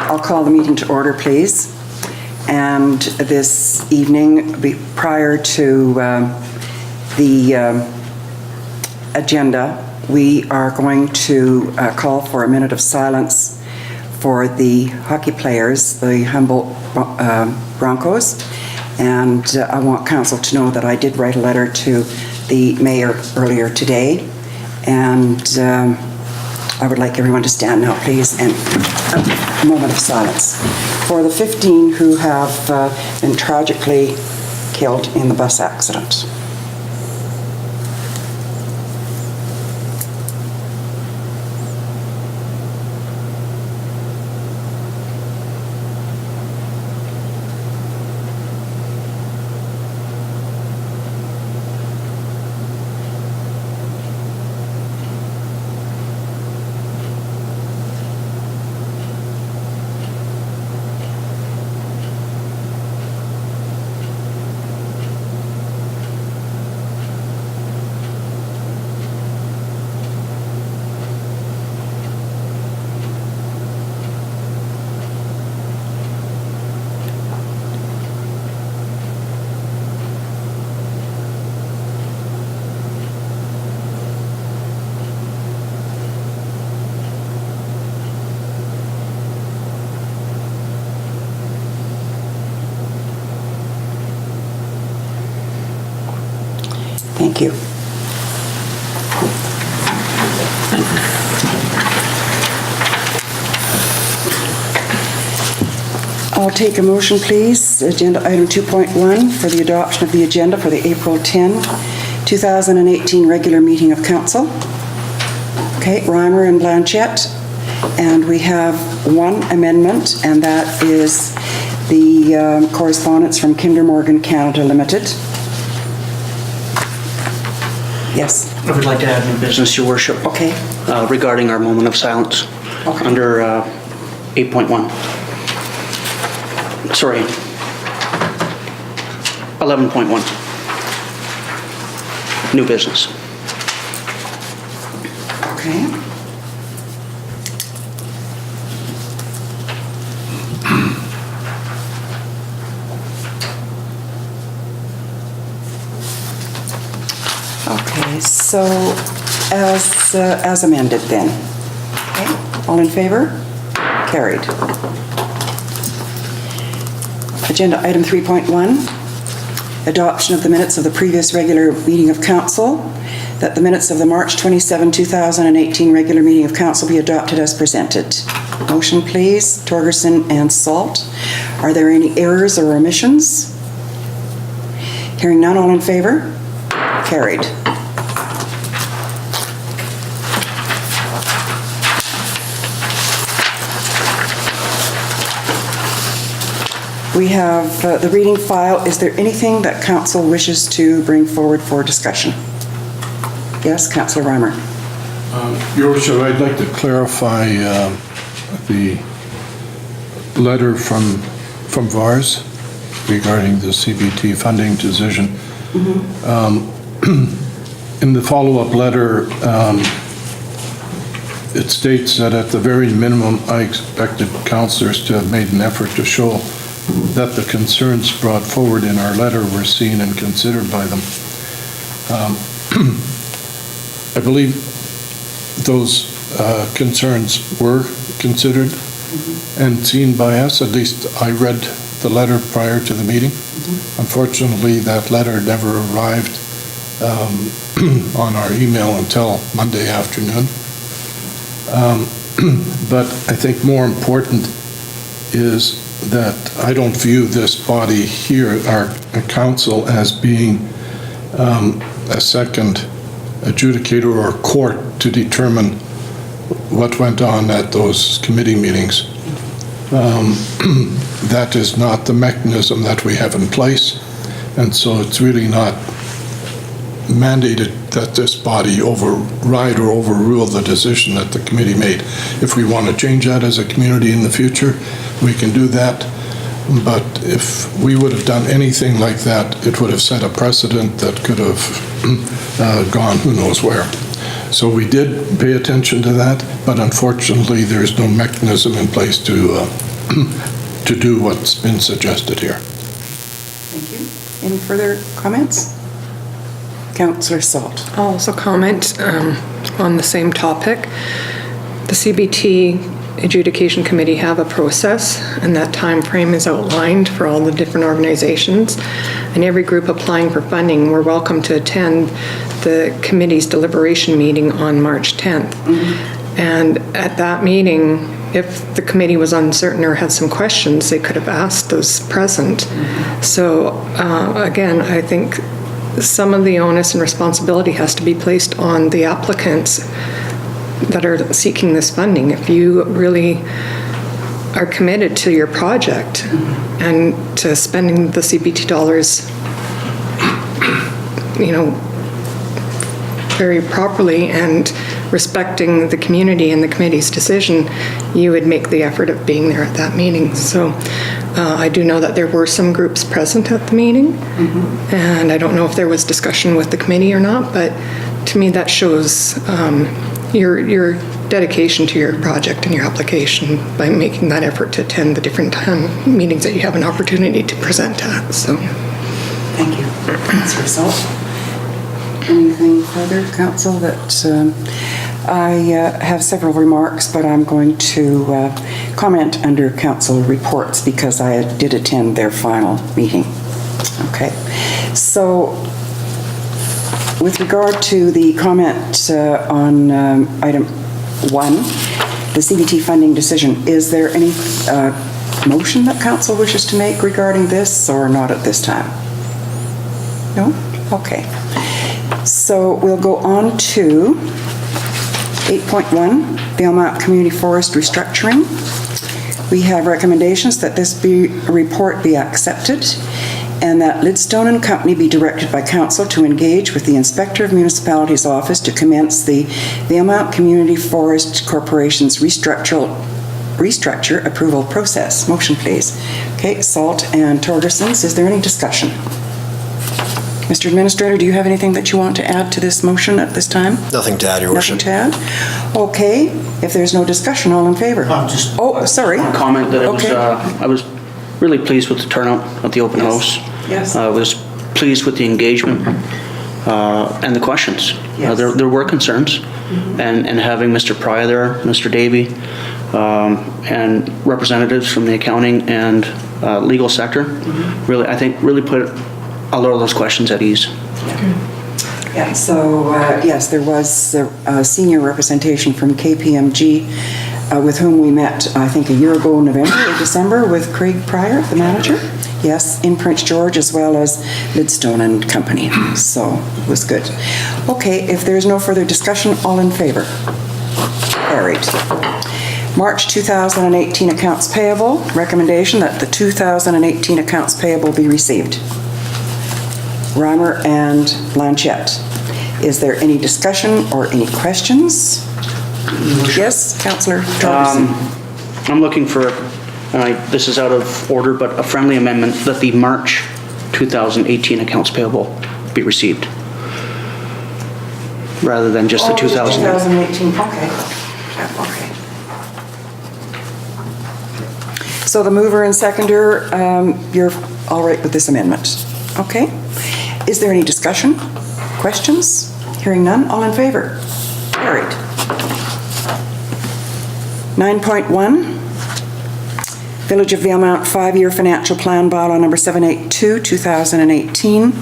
I'll call the meeting to order, please. And this evening, prior to the agenda, we are going to call for a minute of silence for the hockey players, the Humboldt Broncos. And I want council to know that I did write a letter to the mayor earlier today. And I would like everyone to stand now, please, and a moment of silence for the 15 who have been tragically killed in the bus accident. Thank you. I'll take a motion, please. Agenda item 2.1 for the adoption of the agenda for the April 10, 2018 regular meeting of council. Okay, Reimer and Blanchette. And we have one amendment, and that is the correspondence from Kinder Morgan Canada Limited. Yes. I would like to add new business, Your Worship. Okay. Regarding our moment of silence. Okay. Under 8.1. Sorry. 11.1. New business. Okay. Okay, so as amended then. Okay, all in favor? Carried. Agenda item 3.1, adoption of the minutes of the previous regular meeting of council, that the minutes of the March 27, 2018 regular meeting of council be adopted as presented. Motion, please. Torgerson and Salt. Are there any errors or omissions? Hearing none, all in favor? Carried. We have the reading file. Is there anything that council wishes to bring forward for discussion? Yes, Councillor Reimer. Your Worship, I'd like to clarify the letter from VARS regarding the CBT funding decision. Mm-hmm. In the follow-up letter, it states that at the very minimum, I expected councillors to have made an effort to show that the concerns brought forward in our letter were seen and considered by them. I believe those concerns were considered and seen by us. At least I read the letter prior to the meeting. Unfortunately, that letter never arrived on our email until Monday afternoon. But I think more important is that I don't view this body here, our council, as being a second adjudicator or court to determine what went on at those committee meetings. That is not the mechanism that we have in place, and so it's really not mandated that this body override or overrule the decision that the committee made. If we want to change that as a community in the future, we can do that. But if we would have done anything like that, it would have set a precedent that could have gone who knows where. So we did pay attention to that, but unfortunately there's no mechanism in place to to do what's been suggested here. Thank you. Any further comments? Councillor Salt. I'll also comment on the same topic. The CBT Adjudication Committee have a process, and that time frame is outlined for all the different organizations. And every group applying for funding, we're welcome to attend the committee's deliberation meeting on March 10th. And at that meeting, if the committee was uncertain or had some questions, they could have asked those present. So again, I think some of the onus and responsibility has to be placed on the applicants that are seeking this funding. If you really are committed to your project and to spending the CBT dollars, very properly and respecting the community and the committee's decision, you would make the effort of being there at that meeting. So I do know that there were some groups present at the meeting, and I don't know if there was discussion with the committee or not, but to me that shows your dedication to your project and your application by making that effort to attend the different meetings that you have an opportunity to present at. So, Thank you. Councillor Salt. Anything further, Council? That I have several remarks, but I'm going to comment under Council reports because I did attend their final meeting. Okay. So, with regard to the comment on item 1, the CBT funding decision, is there any motion that Council wishes to make regarding this, or not at this time? No? Okay. So we'll go on to 8.1, Valemount Community Forest Restructuring. We have recommendations that this report be accepted and that Lidstone and Company be directed by Council to engage with the Inspector of Municipalities Office to commence the Valemount Community Forest Corporation's restructure approval process. Motion, please. Okay, Salt and Torgerson's. Is there any discussion? Mr. Administrator, do you have anything that you want to add to this motion at this time? Nothing to add, Your Worship. Nothing to add? Okay, if there's no discussion, all in favor? Oh, sorry. Comment that Okay. I was really pleased with the turnout at the open house. Yes. I was pleased with the engagement and the questions. Yes. There were concerns, and having Mr. Pryor there, Mr. Davey, and representatives from the accounting and legal sector, really, I think, really put a lot of those questions at ease. Yeah, so yes, there was a senior representation from KPMG with whom we met, I think, a year ago, November or December, with Craig Pryor, the manager. Yes, in Prince George, as well as Lidstone and Company. So it was good. Okay, if there's no further discussion, all in favor? Carried. March 2018 accounts payable. Recommendation that the 2018 accounts payable be received. Reimer and Blanchette. Is there any discussion or any questions? Yes, Councillor Torgerson. I'm looking for, this is out of order, but a friendly amendment that the March 2018 accounts payable be received, rather than just the 2018, okay. Okay. So the mover and seconder, you're all right with this amendment? Okay. Is there any discussion? Questions? Hearing none, all in favor? Carried. 9.1, Village of Valemount 5-year financial plan bylaw number 782, 2018.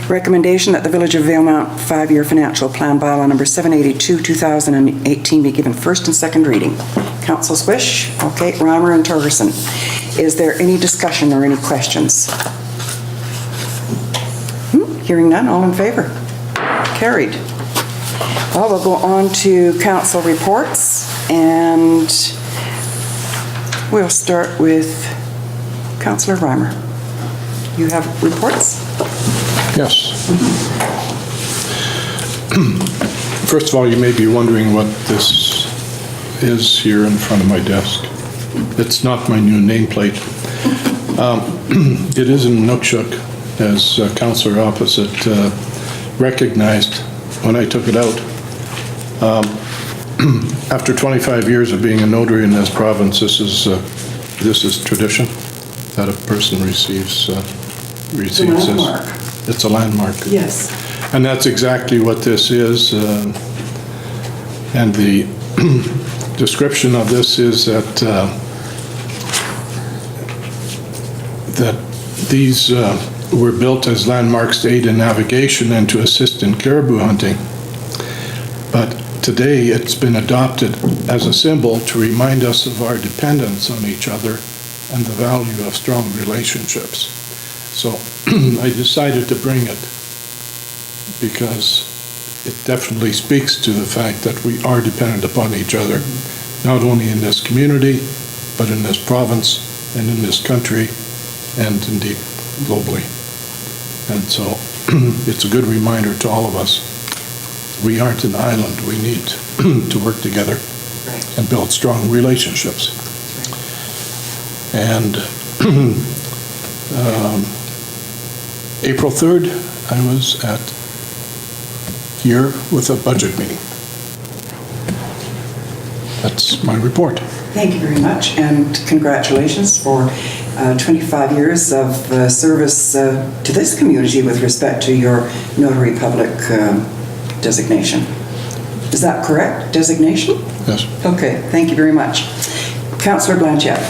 Recommendation that the Village of Valemount 5-year financial plan bylaw number 782, 2018 be given first and second reading. Council's wish. Okay, Reimer and Torgerson. Is there any discussion or any questions? Hearing none, all in favor? Carried. Well, we'll go on to council reports, and we'll start with Councillor Reimer. You have reports? Yes. First of all, you may be wondering what this is here in front of my desk. It's not my new nameplate. It is in Inukshuk, as Councillor opposite recognized when I took it out. After 25 years of being a notary in this province, this is this is tradition, that a person receives this. landmark. It's a landmark. Yes. And that's exactly what this is. And the description of this is that these were built as landmarks to aid in navigation and to assist in caribou hunting. But today it's been adopted as a symbol to remind us of our dependence on each other and the value of strong relationships. So I decided to bring it because it definitely speaks to the fact that we are dependent upon each other, not only in this community, but in this province and in this country, and indeed globally. And so it's a good reminder to all of us. We aren't an island. We need to work together and build strong relationships. And April 3rd, I was here with a budget meeting. That's my report. Thank you very much, and congratulations for 25 years of service to this community with respect to your notary public designation. Is that correct? Designation? Yes. Okay, thank you very much. Councillor Blanchette.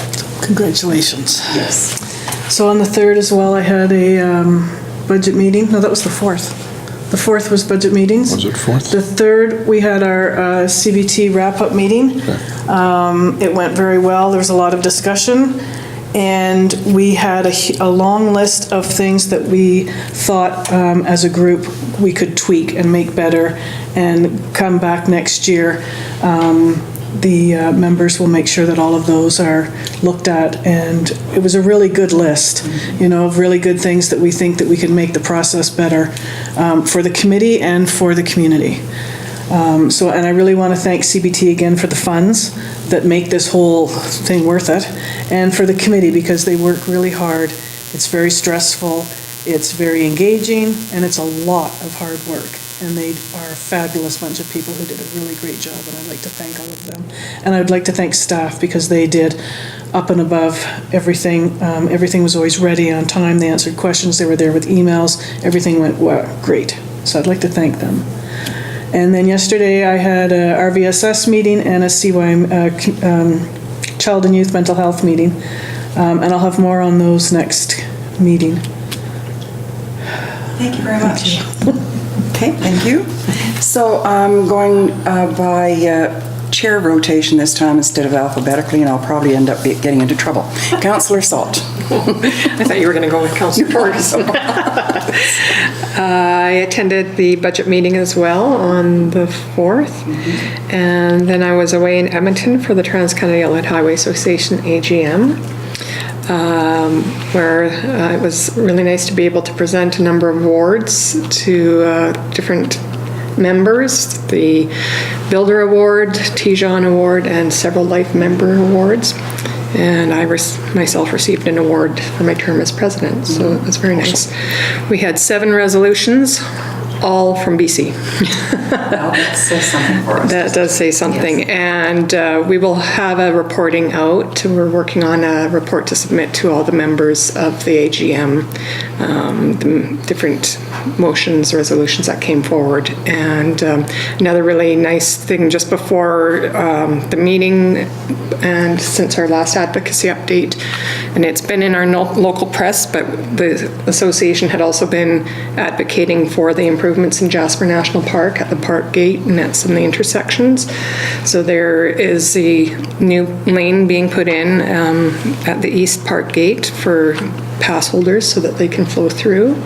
Congratulations. Yes. So on the 3rd as well, I had a budget meeting. No, that was the 4th. The 4th was budget meetings. Was it 4th? The 3rd, we had our CBT wrap-up meeting. Okay. It went very well. There was a lot of discussion. And we had a long list of things that we thought as a group we could tweak and make better and come back next year. The members will make sure that all of those are looked at, and it was a really good list, you know, of really good things that we think that we can make the process better for the committee and for the community. And I really want to thank CBT again for the funds that make this whole thing worth it, and for the committee because they work really hard. It's very stressful, it's very engaging, and it's a lot of hard work. And they are a fabulous bunch of people who did a really great job, and I'd like to thank all of them. And I'd like to thank staff because they did up and above everything. Everything was always ready on time. They answered questions. They were there with emails. Everything went great. So I'd like to thank them. And then yesterday I had a RVSS meeting and a CY Child and Youth Mental Health meeting. And I'll have more on those next meeting. Thank you very much. Okay, thank you. So I'm going by chair rotation this time instead of alphabetically, and I'll probably end up getting into trouble. Councillor Salt. I thought you were going to go with Councillor Torgerson. I attended the budget meeting as well on the 4th, and then I was away in Edmonton for the Trans-Canada Highway Association AGM. Where it was really nice to be able to present a number of awards to different members, the Builder Award, Tijon Award, and several Life Member Awards. And I myself received an award for my term as president, so it was very nice. We had 7 resolutions, all from BC. Well, that says something for us. That does say something. Yes. And we will have a reporting out. We're working on a report to submit to all the members of the AGM, the different motions, resolutions that came forward. And another really nice thing just before the meeting and since our last advocacy update, and it's been in our local press, but the association had also been advocating for the improvements in Jasper National Park at the park gate and at some of the intersections. So there is a new lane being put in at the East Park gate for pass holders so that they can flow through.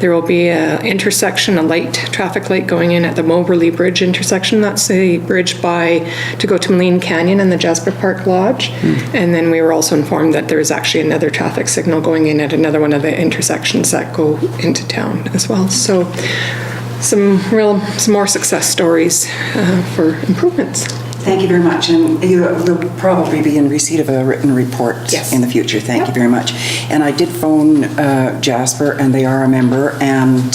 There will be an intersection, a traffic light going in at the Moberly Bridge intersection. That's a bridge to go to Moline Canyon and the Jasper Park Lodge. And then we were also informed that there's actually another traffic signal going in at another one of the intersections that go into town as well. So some more success stories for improvements. Thank you very much, and you will probably be in receipt of a written report in the future. Thank you very much. And I did phone Jasper, and they are a member, and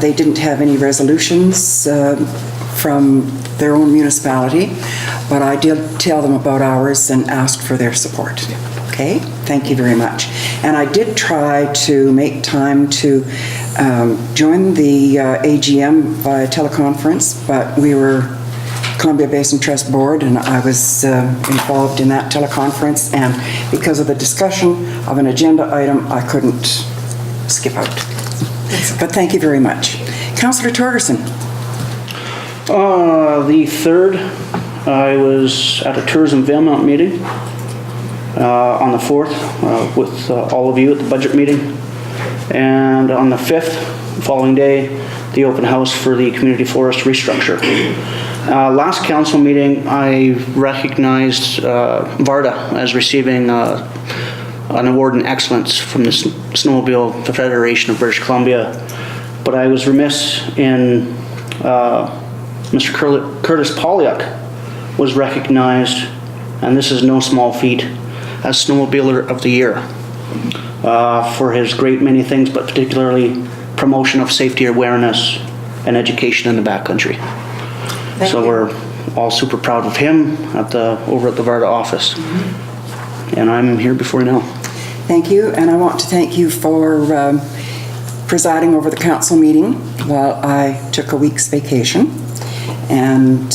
they didn't have any resolutions from their own municipality. but I did tell them about ours and asked for their support. Okay, thank you very much. And I did try to make time to join the AGM via teleconference, but we were Columbia Basin Trust Board, and I was involved in that teleconference, and because of the discussion of an agenda item, I couldn't skip out. But thank you very much. Councillor Torgerson. The 3rd, I was at a Tourism Valemount meeting. On the 4th, with all of you at the budget meeting. And on the 5th, following day, the open house for the community forest restructure. Last council meeting, I recognized Varda as receiving an award in excellence from the Snowmobile Federation of British Columbia. But I was remiss in Mr. Curtis Polyuk was recognized, and this is no small feat, as Snowmobiler of the Year for his great many things, but particularly promotion of safety awareness and education in the backcountry. So we're all super proud of him over at the Varda office. And I'm here before you now. Thank you, and I want to thank you for presiding over the council meeting while I took a week's vacation. And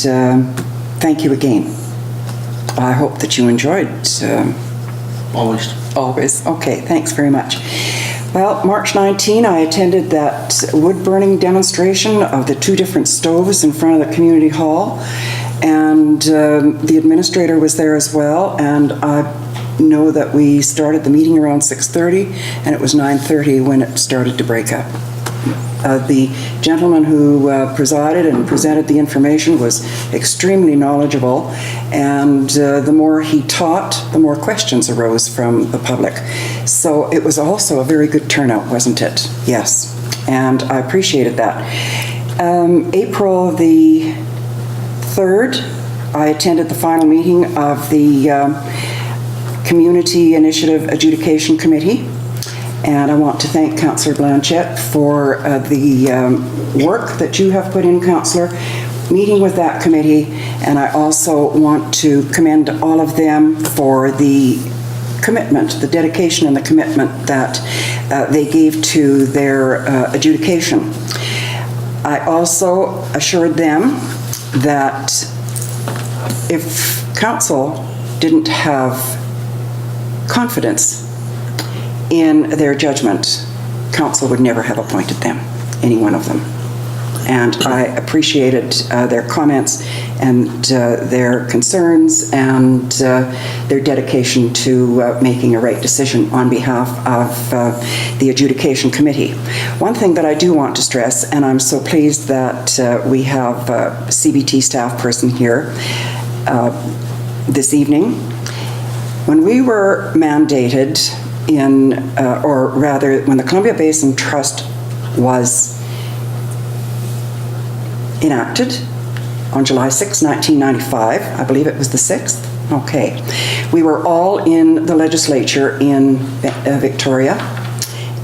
thank you again. I hope that you enjoyed. Always. Okay, thanks very much. Well, March 19, I attended that wood burning demonstration of the 2 different stoves in front of the community hall, and the administrator was there as well, and I know that we started the meeting around 6:30, and it was 9:30 when it started to break up. The gentleman who presided and presented the information was extremely knowledgeable, and the more he taught, the more questions arose from the public. So it was also a very good turnout, wasn't it? Yes, and I appreciated that. April the 3rd, I attended the final meeting of the Community Initiative Adjudication Committee. And I want to thank Councillor Blanchette for the work that you have put in, Councillor, meeting with that committee. And I also want to commend all of them for the commitment, the dedication and the commitment that they gave to their adjudication. I also assured them that if Council didn't have confidence in their judgment, Council would never have appointed them, any one of them. And I appreciated their comments and their concerns and their dedication to making a right decision on behalf of the Adjudication Committee. One thing that I do want to stress, and I'm so pleased that we have a CBT staff person here this evening, when we were mandated or rather, when the Columbia Basin Trust was enacted on July 6, 1995, I believe it was the 6th, okay. We were all in the legislature in Victoria,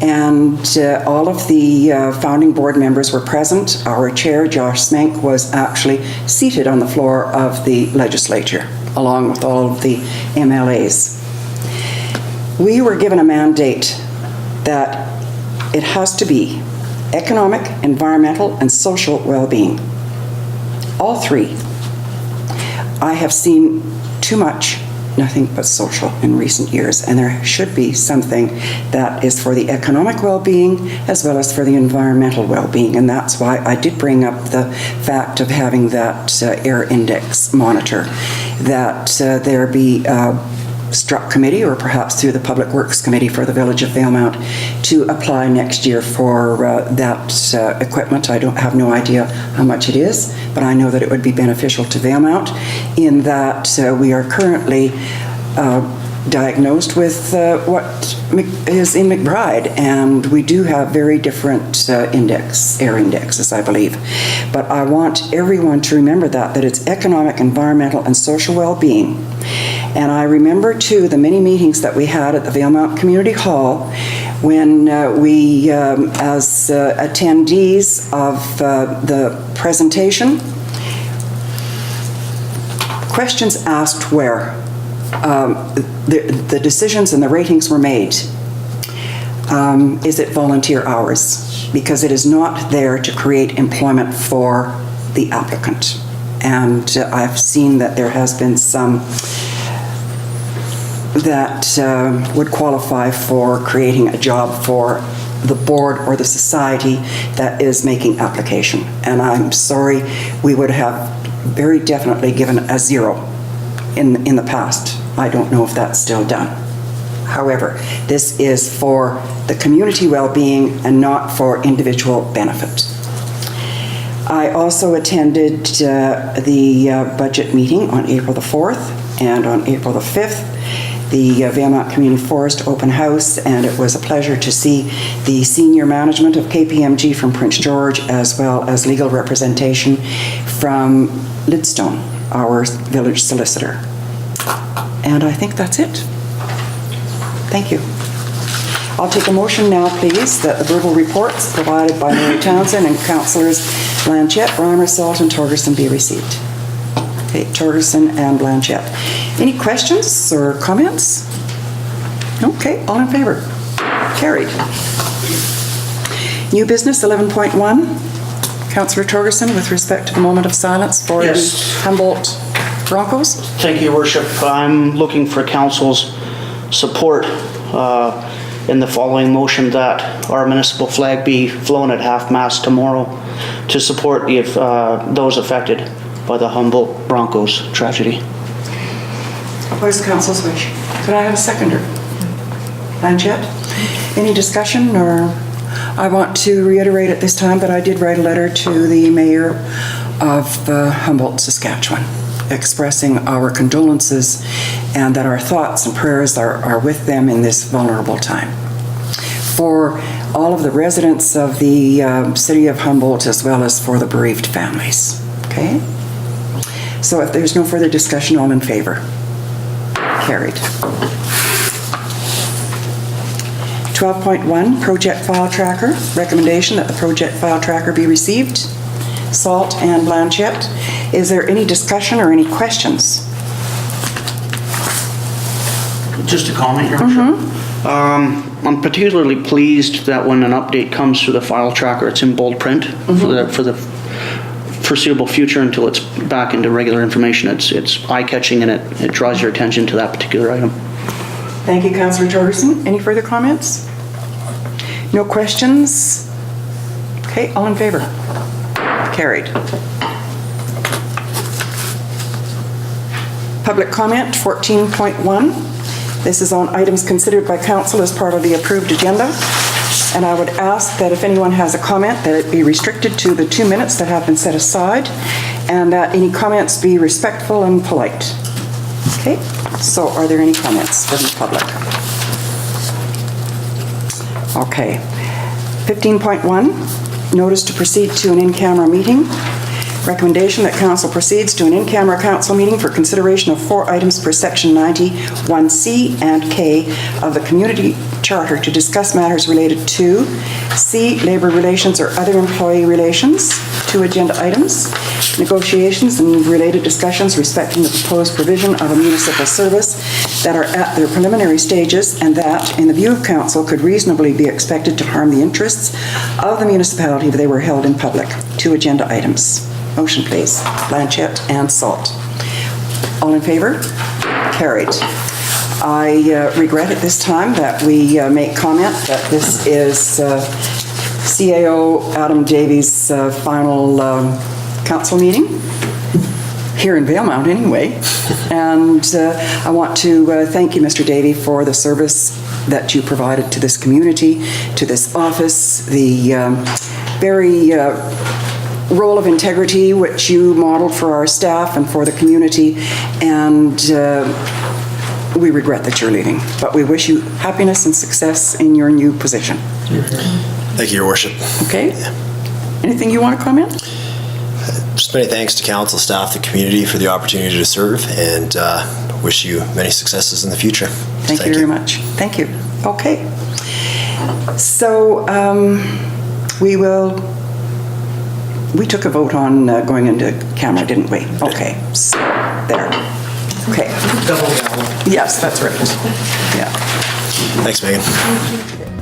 and all of the founding board members were present. Our chair, Josh Smenk, was actually seated on the floor of the legislature, along with all of the MLAs. We were given a mandate that it has to be economic, environmental, and social well-being. All 3. I have seen too much nothing but social in recent years, and there should be something that is for the economic well-being as well as for the environmental well-being, and that's why I did bring up the fact of having that air index monitor, that there be struck committee, or perhaps through the Public Works Committee for the Village of Valemount, to apply next year for that equipment. I have no idea how much it is, but I know that it would be beneficial to Valemount in that we are currently diagnosed with what is in McBride, and we do have very different air indexes, I believe. But I want everyone to remember that it's economic, environmental, and social well-being. And I remember, too, the many meetings that we had at the Valemount Community Hall when we, as attendees of the presentation, questions asked where the decisions and the ratings were made. Is it volunteer hours? Because it is not there to create employment for the applicant. And I've seen that there has been some that would qualify for creating a job for the board or the society that is making application. And I'm sorry, we would have very definitely given a 0 in the past. I don't know if that's still done. However, this is for the community well-being and not for individual benefit. I also attended the budget meeting on April the 4th and on April the 5th, the Valemount Community Forest open house, and it was a pleasure to see the senior management of KPMG from Prince George, as well as legal representation from Lidstone, our village solicitor. And I think that's it. Thank you. I'll take a motion now, please, that the verbal reports provided by Mayor Townsend and Councillors Blanchette, Reimer, Salt, and Torgerson be received. Okay, Torgerson and Blanchette. Any questions or comments? Okay, all in favor? Carried. New business 11.1. Councillor Torgerson, with respect to the moment of silence for the Humboldt Broncos. Thank you, Your Worship. I'm looking for council's support in the following motion, that our municipal flag be flown at half-mast tomorrow to support those affected by the Humboldt Broncos tragedy. What is the council's wish? Could I have a seconder? Blanchette? Any discussion, or? I want to reiterate at this time that I did write a letter to the mayor of Humboldt, Saskatchewan, expressing our condolences and that our thoughts and prayers are with them in this vulnerable time. For all of the residents of the city of Humboldt, as well as for the bereaved families. Okay? So if there's no further discussion, all in favor? Carried. 12.1, project file tracker. Recommendation that the project file tracker be received. Salt and Blanchette. Is there any discussion or any questions? Just a comment, Your Worship. I'm particularly pleased that when an update comes to the file tracker, it's in bold print for the foreseeable future until it's back into regular information. It's eye-catching, and it draws your attention to that particular item. Thank you, Councillor Torgerson. Any further comments? No questions? Okay, all in favor? Carried. Public comment, 14.1. This is on items considered by council as part of the approved agenda. And I would ask that if anyone has a comment, that it be restricted to the 2 minutes that have been set aside, and that any comments be respectful and polite. Okay, so are there any comments from the public? Okay. 15.1, notice to proceed to an in-camera meeting. Recommendation that council proceeds to an in-camera council meeting for consideration of 4 items per section 91C and K of the community charter to discuss matters related to C, labor relations or other employee relations, 2 agenda items, negotiations and related discussions respecting the proposed provision of a municipal service that are at their preliminary stages and that, in the view of council, could reasonably be expected to harm the interests of the municipality if they were held in public, 2 agenda items. Motion, please. Blanchette and Salt. All in favor? Carried. I regret at this time that we make comment that this is CAO Adam Davey's final council meeting, here in Valemount anyway. And I want to thank you, Mr. Davey, for the service that you provided to this community, to this office, the very role of integrity which you modeled for our staff and for the community, and we regret that you're leaving, but we wish you happiness and success in your new position. Thank you, Your Worship. Okay. Anything you want to comment? Just many thanks to council, staff, the community for the opportunity to serve, and wish you many successes in the future. Thank you very much. Thank you. Okay. So we took a vote on going into camera, didn't we? Okay. So there. Okay. Double down. Yes, that's right. Yeah. Thanks, Megan.